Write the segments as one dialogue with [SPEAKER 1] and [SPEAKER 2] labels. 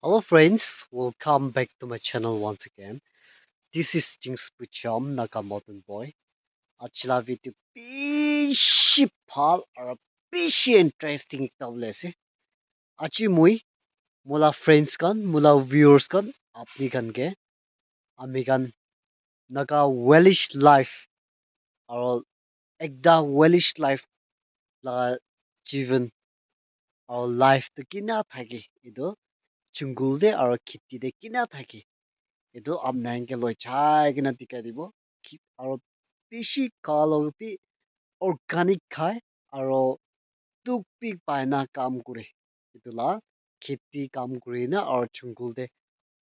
[SPEAKER 1] Hello friends, welcome back to my channel once again. This is Jings Pucham Nakamoto Boy. Achila video bishi pal or bishi interesting tablet. Achi mui mula friends kan mula viewers kan apni kan ke ami kan naga wellish life or ekda wellish life la जीवन और life to kina thaki ido chungul de और khiti de kina thaki itu amnang ke loy chai kina tika dibo aro bishi kalo pi organic khai aro tuk pi paina kam kure itu la kheti kam kure na aro chungul de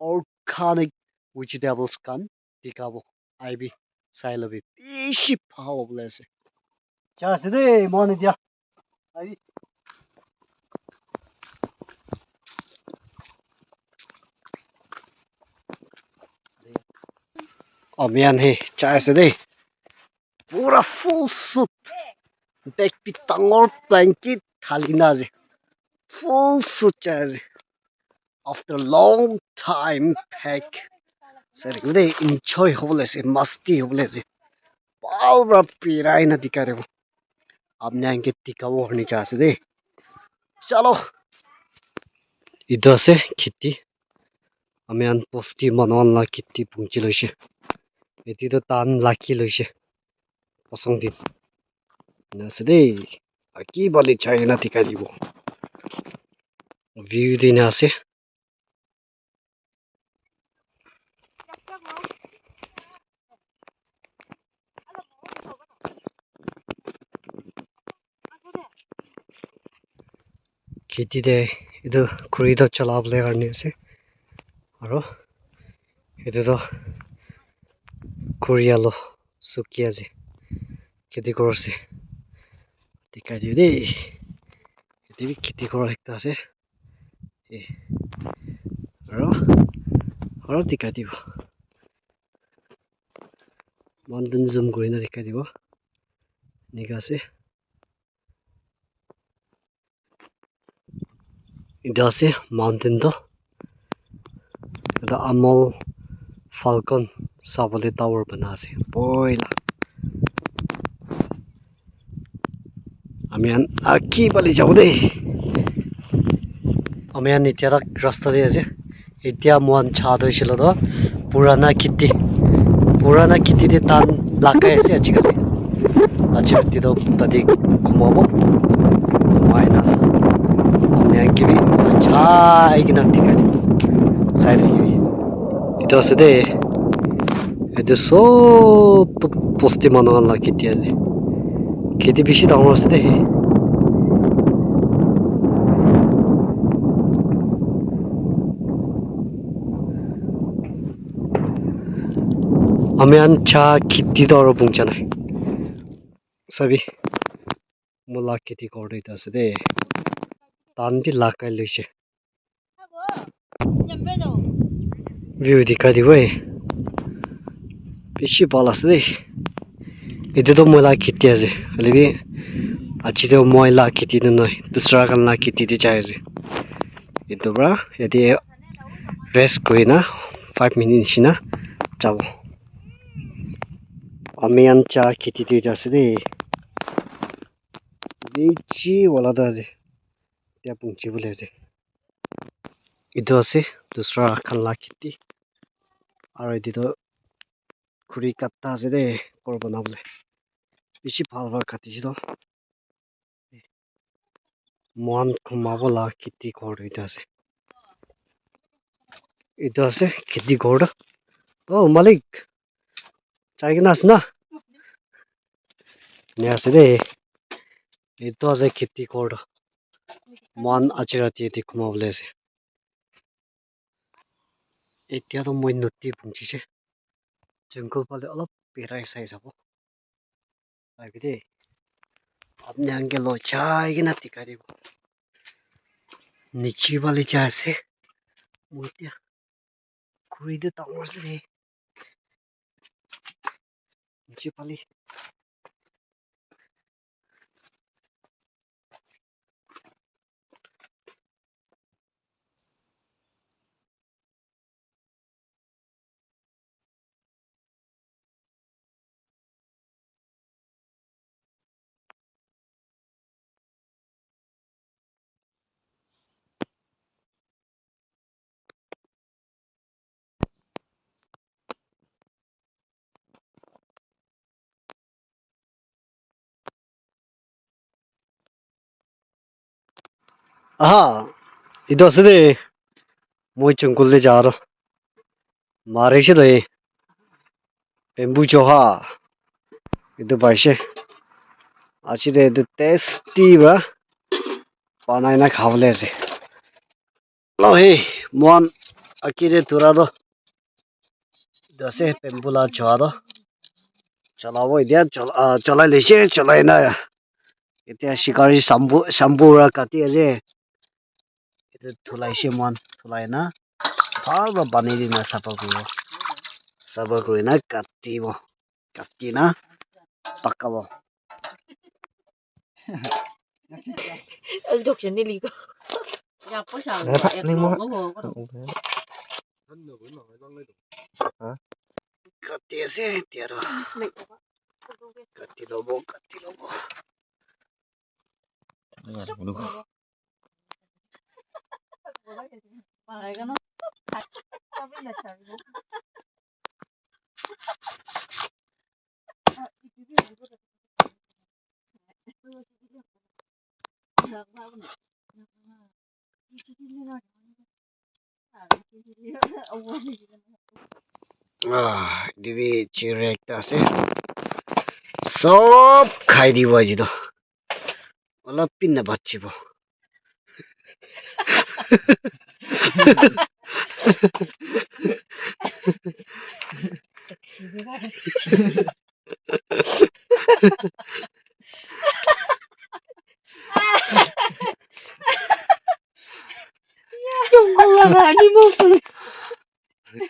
[SPEAKER 1] organic vegetables kan tikabo aibi sailobi bishi phalo blese cha se de moni dia ai amian he cha se de pura full suit back pi tangor blanket thalina je full suit cha after long time pack sari gude enjoy hoblese masti hoblese palra pirai na dikare apne anke tika wo horni chase de chalo idase khiti amian posti manon la khiti pungchi loise eti to tan laki loise posong din na se de aki bali chai na tika dibo view din ase khiti de idu khuri do chalable karne ase aro etu to Korealo sukia je kheti korse dikai diu dei eti bi kheti kora ekta ase e aro aro dikai diu mountain zoom kurina dikai dibo nika ase etu ase mountain to eta amol falcon sabole tower bana ase boila amian aki bali jau dei amian etia rak rasta de ase etia mohan cha doisilo to purana khiti de tan lakai ase ajikali ajikali to tadi khumabo maina amne anki bi chai gina dikai sai de itu ase de etu sob to posti manoan la khiti ase khiti bishi dangor ase de amian cha khiti to aro bungcha nai sabi mula khiti korde ta ase de tan bi lakai loise view dikai dibo bishi bal ase de etu to mula khiti ase hoilebi achi to moila khiti tu nai dusra kan la khiti de jai ase etu pra yate rest kurina 5 minutes nishina jabo amian cha khiti de ase de bichi wala da ase tia pungchi bole ase etu ase dusra khan la khiti aro etu to khuri katta ase de ghor banabole bishi bhal para katishi to mohan khumabo la khiti ghor duita ase etu ase khiti ghor to oh malik chai kena ase na ne ase de etu ase khiti ghor to mohan achi rati ete khumabole ase etia to moi noti pungchiche jungle phale olop berai sai jabo aibi de apne anke lo chai kena tikai dibo nichi phale jai ase moi tia khuri de dangor ase de nichi phale Aha, itu asli moi cungkul le jaro. Mare sih deh, bambu joha itu baishe. Aci deh itu tasty ba, panai na khawle sih. Lo he, mon akire turado. Dase bambu la joha do. Chalawo idia chalai leshe chalai na ya. Itu shikari sambura kati aje. Itu thulai she mon thulai na. Phal ba bani di na sapakuro. Sapakuro na kati bo. Kati na pakka bo.
[SPEAKER 2] Dok sini ligo. Ya po siya.
[SPEAKER 1] Kati ase tiaro. Kati lobo, kati lobo. Divi chire ekta ase. Sob khai dibo aji to. Olap pin na bachibo.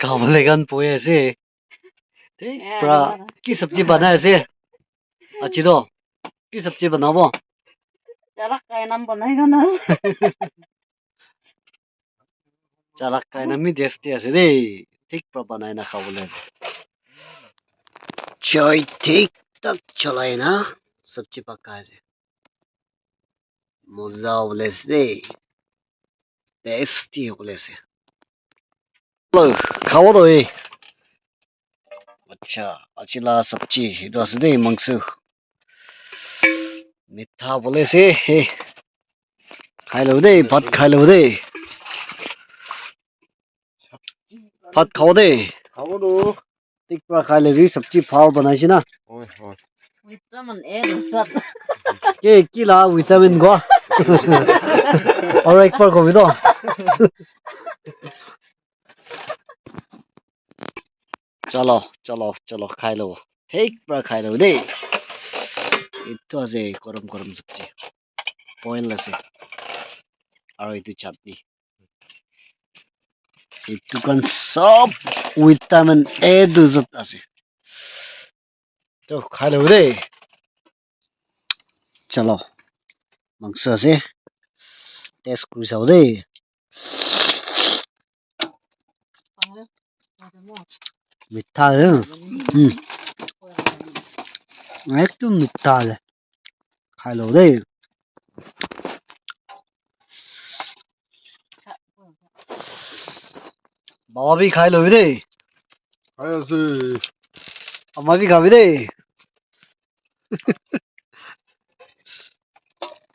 [SPEAKER 1] Kabolegan poye ase. Pra ki sabji bana ase. Achi do. Ki sabji banabo.
[SPEAKER 2] Jarak kayak nam banai kana.
[SPEAKER 1] Jalak kai na mi desti ase re. Tik pra banai na khabole. Choi tik tak chalai na sabji pakka ase. Moza bole se. Tasty bole se. Lo khawo do e. Acha achila sabji itu ase de mangsu. Mitha bole se. Khai lo de bhat khai lo de. Bhat khao de.
[SPEAKER 3] Khao do.
[SPEAKER 1] Tik pra khai le ri sabji phao banai chi na.
[SPEAKER 3] Oi oi.
[SPEAKER 2] Vitamin A rusat.
[SPEAKER 1] Ke kila vitamin go. Aur ek par ko do. Chalo chalo chalo khai lo. Tik pra khai lo de. Itu ase korom korom sabji. Boil ase. Aur itu chutney. Itu kan sob vitamin A duzat ase. To khai lo de. Chalo. Mangsa ase. Taste kuri sao de. মিঠা একটু মিঠা আছে খাই লও দেই বাবা भी খাই লবি দেই
[SPEAKER 3] Khai ase.
[SPEAKER 1] আম্মা भी খাবি দেই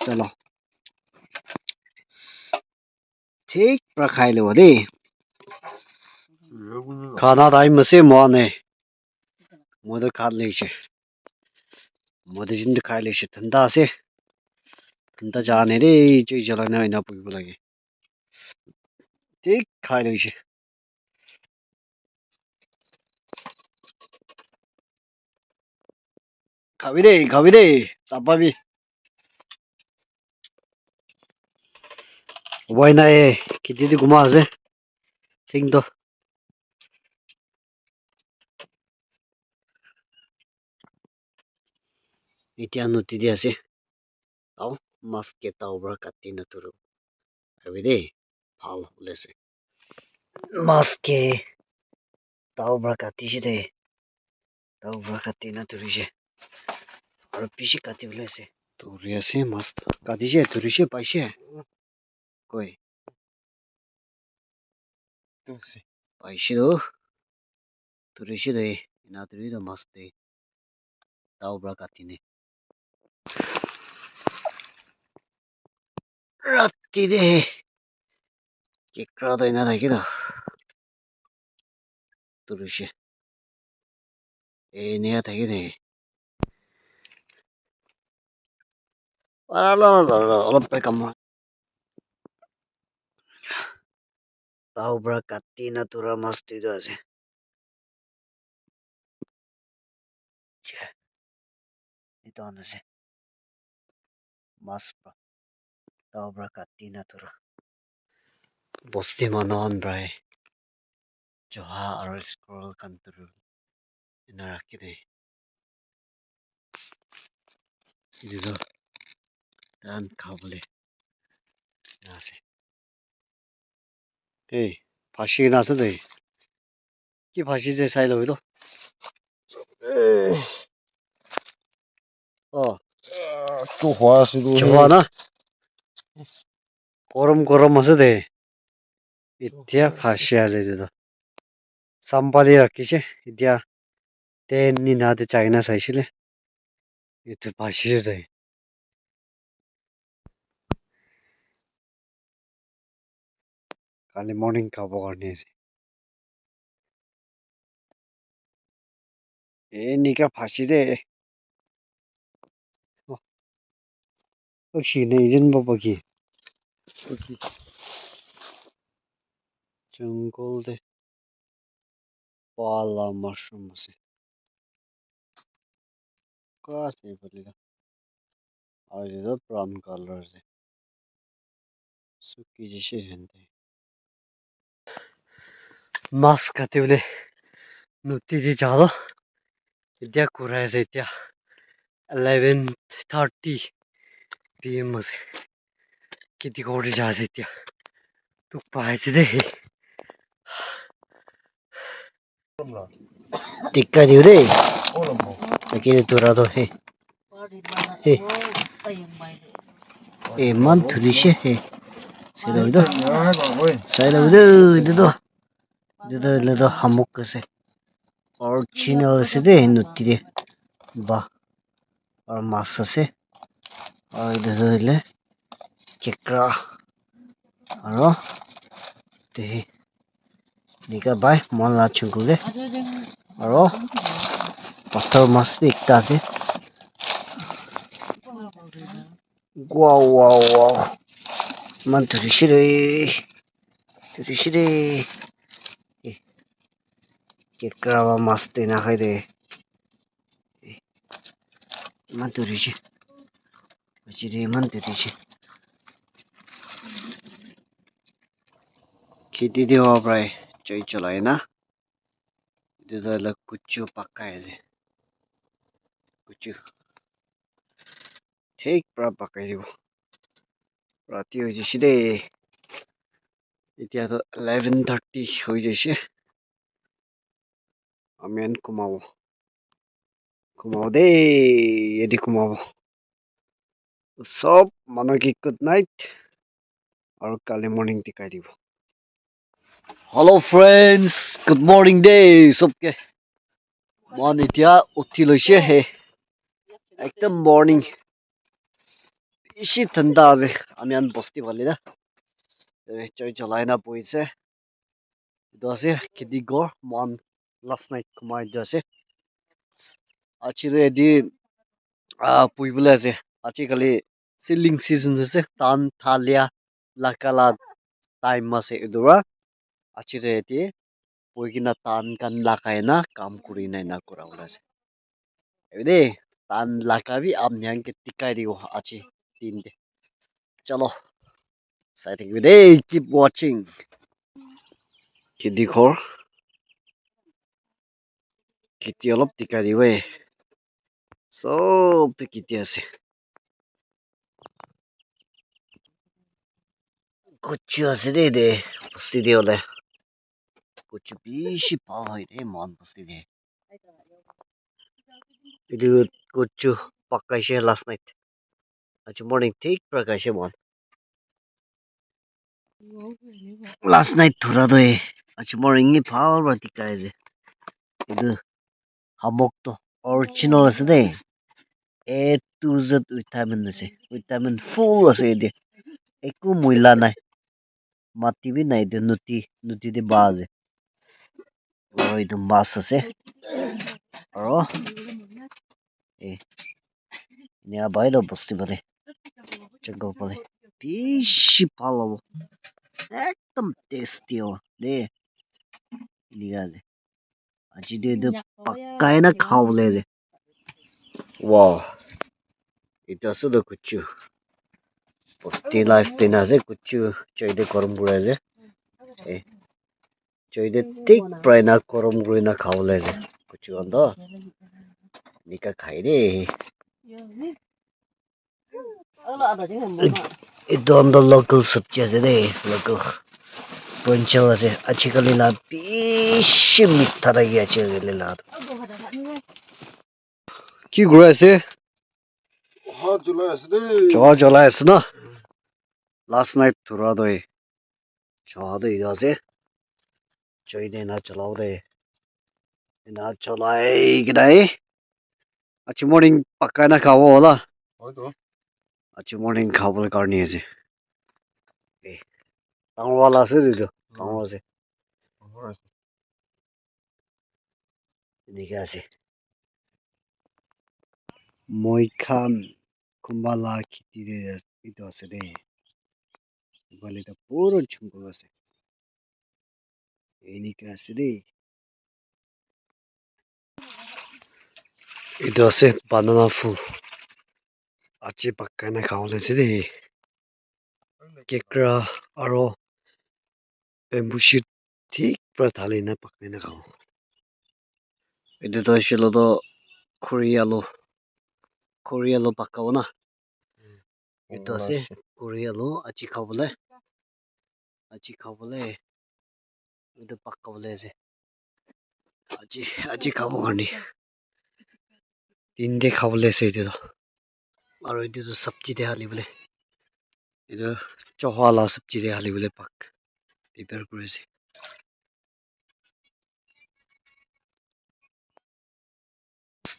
[SPEAKER 1] চলো ঠিক pra খাই লও দেই खाना टाइम में से मोने मोदे खा ले छे मोदे जिंद खाई ले छे ठंडा से ठंडा जाने रे चुई जलाना इना पुगबो लागे ठीक खाई ले छे खाबी दे ताबा भी वही ना ए किती घुमा আছে ঠিক তো এতিয়া নদী দি আছে তাও মাছ কেইটা ওপৰ কাটি নতুৰো ভাবি দেই ভাল ওলাইছে মাছ কে তাও ওপৰ কাটিছে দেই তাও ওপৰ কাটি নতুৰিছে আৰু পিছে কাটি ওলাইছে তুৰি আছে মাছ কাটিছে তুৰিছে পাইছে কৈ পাইছে অ তুৰিছে দেই নতুৰি তো মাছ দেই তাও ওপৰ কাটিনে Tide kikrado ina gido. Duruşu. Ne ya gide. Alam pa kamo. Tau bra katina tura masti do ase. Che. Ito ano se. Mas pa. Tau bra katina tura. Bosti manon bra. Joha aro scroll kanturu. Inarakide. Ido. Dan kabule. Nase. Hey, fashi nase de. Ki fashi je sai lo ido. Oh,
[SPEAKER 3] 또 화수도
[SPEAKER 1] 좋아나? 고름 마서 돼. 이티야 파시야 제도. 삼발이 rakhiche. 이티야 tenni 나데 차이나 사이실래. 이트 파시제 돼. काले morning का वो करने से ए निका फाशी दे 혹시 내 이전 버벅이 여기 जंगल पाला mushroom से कैसे बोलेगा और ये तो ब्राउन कलर से सुकी जैसे रहते मास्क आते बोले नुती दी ज़्यादा इतना कुराए से इतना 11:30 PM से कितनी कोड़ी जा से इतना तू पाए से दे टिक्का दियो दे लेकिन तू रातो है 해. 만 들이시 해. 세로도 세로도 이도 한몫 그세 오리지널 세대 누티데 바 마스세 이도래 케크라 알아 데 니가 바이 몰라 친구게 알아 버터 마스 있다세 와와와 만 들이시래 केकरा मस्त ना खाई दे मन तो रिचे बची रे मन तो रिचे खेती दे हो प्राय चई चलाए ना इधर तो लग कुछ पक्का है जे कुछ ठीक प्रा पक्का है वो राती हो जैसे दे इतना तो 11:30 हो जैसे अमेन कुमाओ दे यदि कुमाओ सब मानो की गुड नाइट और कल मॉर्निंग दिखाई दी hello friends good morning day सबके मान इतना उठी लैसे है एकदम मॉर्निंग इसी ठंडा आज आमियान बस्ती वाली ना चोय चलाए ना बोई से इधर किदी गो मान लास्ट नाइट कुमाई इधर अच्छी रेडी पुई बोले से अच्छी कली सिलिंग सीजन से तान थालिया लाकाला टाइम में से इधर अच्छी रेडी पुई की ना तान kan lakai na काम करी ना ना करा बोले से ये तान लाका भी आप न्यान के टिकाई दी वो अच्छी तीन दे चलो साइड दे keep watching किदी खोर किती অলপ টিকাই দিবে সব তো কিতি আছে কুচু আছে দে বস্তি দিয়ে হলে কুচু বেশি পাওয়া হয় রে মন বস্তি দিয়ে ಇದು ಕುಚ್ಚು ಪಕ್ಕಾಯಿಸೆ ಲಾಸ್ಟ್ ನೈಟ್ আচ্ছা মর্নিং ঠিক প্রকাশে মন লাস্ট নাইট ধরা দে আচ্ছা মর্নিং ই ভাল রাতি কাজে ಇದು হামক তো অরিজিনাল আছে দে A to Z vitamin আছে vitamin full আছে এদে একো ময়লা নাই মাটি বি নাই এইটো নদী দি বাহ আছে আৰু এইটো মাছ আছে আৰু এনে বাইদ বস্তি পালে জংগল পালে বেশি ভাল হব একদম টেস্টি হব দে নিগালে আজি এইটো পাক্কাই না খাবলৈ যে wow itu sudah kucu pasti life tina se kucu coy de korom gura je coy de tik pray na korom gura na khawle je kucu ando nika khai de itu ando local sabji ase de local ponchal ase achikali la bishi mitha lagi achikali la ki gura ase
[SPEAKER 3] হাত জ্বলাই আছে দেই
[SPEAKER 1] Choa jalai ase na last night thura doi choa do ido ase choi de na chalao de na chalai gidai achi morning pakka na khawo hola
[SPEAKER 3] হয়তো
[SPEAKER 1] achi morning khawole karni ase tang wala ase dido tang ase nike ase moi khan kumbala khiti de ido ase de bali ta puro chungkol ase nike ase de ido ase banana full achi pakka na khawole ase de kekra aro bamboo shoot thik pra thali na pakka na khawo edu to shilo to khori alu pakka na edu ase khori alu achi khawole edu pakka bole ase achi khabo karni tin de khawole ase edu to aro edu to sabji de hali bole edu choha la sabji de hali bole pak prepare kuri ase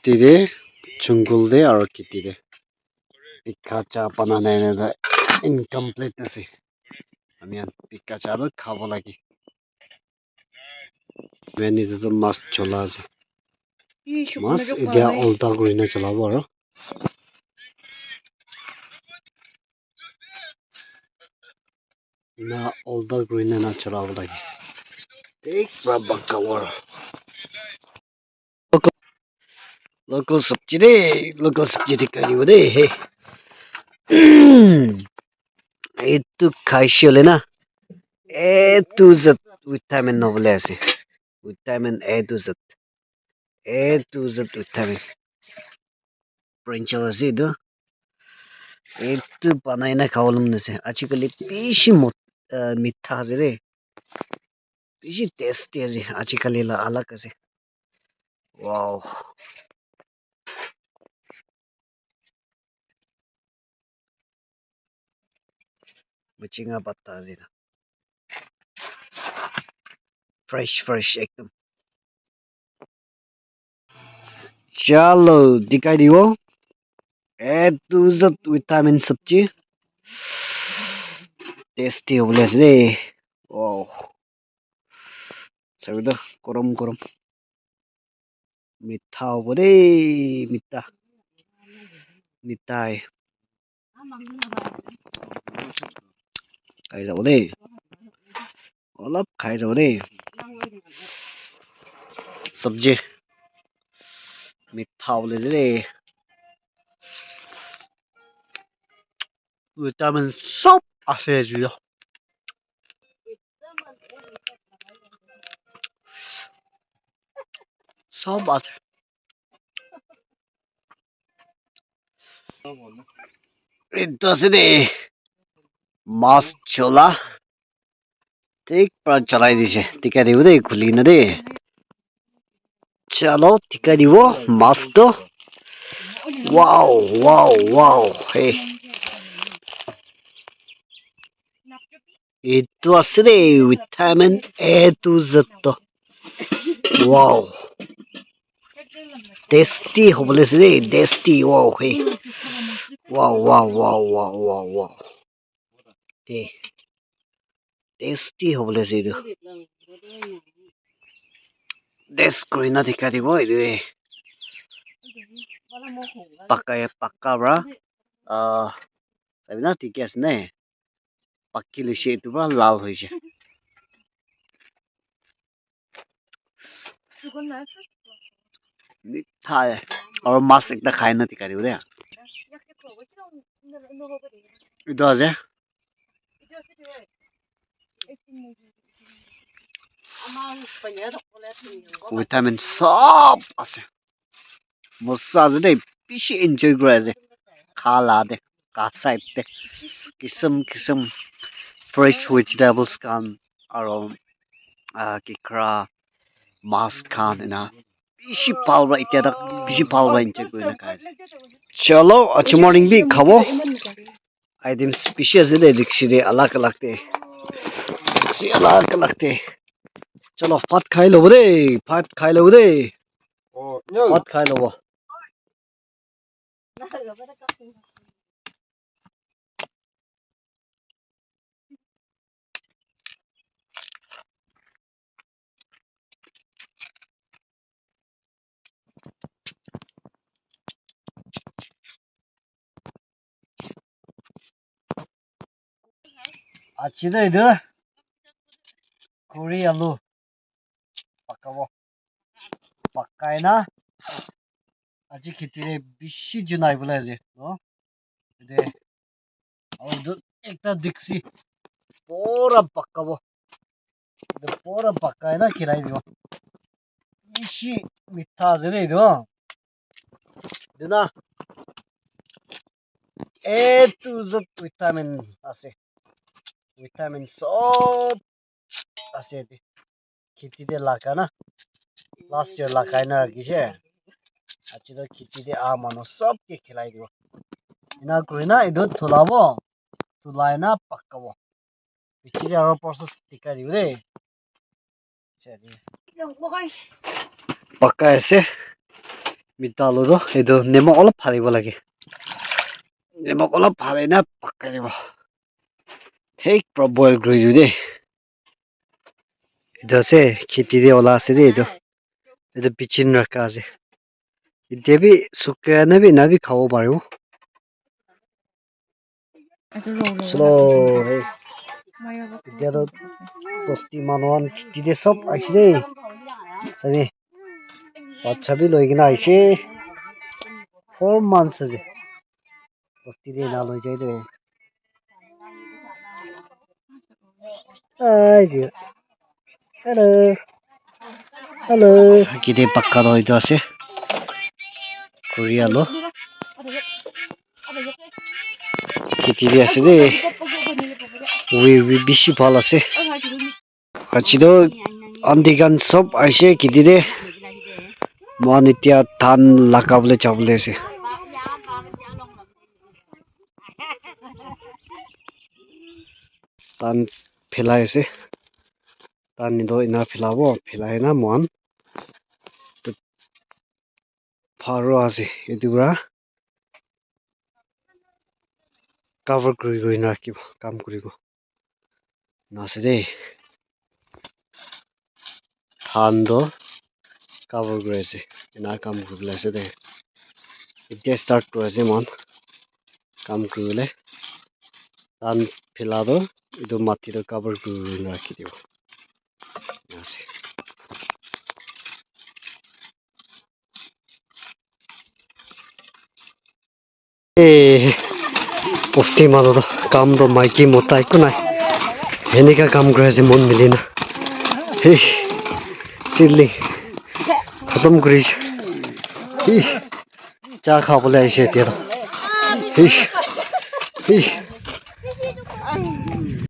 [SPEAKER 1] tire jungle de aro kiti de pikha cha banana na incomplete ase আমি pikha cha ro khabo lagi when edu to mas chola ase mas edia olta kurina chalabo aro na olta kurina na chalabo lagi tik pra bakka war local sabji de local sabji de kari de he etu khaishole na etu zat vitamin no bole ase vitamin A to Z vitamin princhal ase edu etu banai na khawalum nase achikali bishi mitha ase re bishi tasty ase achikali la alag ase wow machinga patta ase fresh ekdam chalo dikai dibo A to Z vitamin sabji tasty hobole ase re wow sabido korom mitha hobo de mitha hai খাই যাব দেই অলপ খাই যাব দেই চব্জি মিঠা হবলৈ দেই ভিটামিন চব আছে জিৰ চব আছে এইটো আছে দেই মাছ ছোলা ঠিক পৰা জ্বলাই দিছে টিকা দিব দেই খুলি কিনে দেই চলো টিকা দিব মাছটো wow hey itu আছে দেই vitamin A to Z wow tasty hobole ase দেই tasty wow hey wow Hey, tasty hobble is it? This green at the caddy boy, the Paka bra. Sabi na tigas na eh. Pakili siya ito bra, lal hoy siya. Mitha eh. Or mas ekta khai na tikari ure. Ito aje. Vitamin সব আছে মজা আছে দেই বেশি enjoy করে আছে খালা দে কাঁচাই দে কিসম কিসম fresh vegetables খান আর কিকরা মাছ খান না বেশি পালবা এটা বেশি পালবা এনজয় করে না খাইছে চলো আচ্ছা মর্নিং বি খাবো আইটেম স্পেশাল আছে দেই দেখছি রে আলাগ আলাগ দে দেখছি আলাগ আলাগ দে চলো ভাত খাই লব রে ভাত খাই লব রে
[SPEAKER 3] nhớ
[SPEAKER 1] ভাত খাই লব আচ্ছা দে দে কুড়ি আলু পাকাবো পাকাই না আজি খেতিরে বেশি জুনাই বলে আছে দে আর একটা দেখছি পুরা পাকাবো পুরা পাকাই না খিলাই দিব বেশি মিঠা আছে রে না এ টু জেড ভিটামিন আছে ভিটামিন সব আছে খেতিতে লাগা না লাস্ট ইয়ার লাগাই না রাখিছে আচ্ছা তো খেতিতে মানুষ সবকে খেলাই দিব এনা করে না এদের থলাবো তুলাই না পাকাবো পিছিয়ে আরো প্রসেস টিকা দিব রে পাকা আছে মিঠা আলুটো এইটো নিমখ অলপ ফালিব লাগে নিমখ অলপ ফালি না পাকাই দিব ঠিক পুৰা বইল কৰি দিওঁ দেই এইটো আছে খেতিতে ওলা আছে দেই এইটো পিচিন ৰখা আছে এতিয়া বি শুকাই না বি খাব পাৰিব চলো এতিয়াতো 10টি মানুহৰ খেতিতে চব আহিছে দেই চাবি বাচ্চা বি লৈ কিনে আহিছে 4 months আছে 10টি দিয়ে না লৈ যায় দেই hello খেতি পাক্কা দইটো আছে কুৰি আলু খেতি বি আছে দেই বেশি ভাল আছে আছিতো আন্দিগান সব আহিছে খেতিতে মন এতিয়া ধান লাগাবলৈ যাবলৈ আছে ধান ফেলাই আছে ধান নিদো ইনা ফেলাব ফেলাই না মন ফাৰো আছে এইটো পৰা cover কৰি ৰাখিব কাম কৰিব নাছে দেই ধানটো cover কৰি আছে এনা কাম কৰিবলৈ আছে দেই এতিয়া ষ্টাৰ্ট কৰি আছে মন কাম কৰিবলৈ ধান ফেলাটো এইটো মাটিটো cover কৰি ৰাখি দিব আছে পস্তি মানুহটো কামটো মাইকী মতা একো নাই এনেকা কাম কৰি আছে মন মিলি না সেই চিল্লি খতম কৰিছে চাহ খাবলৈ আহিছে এতিয়া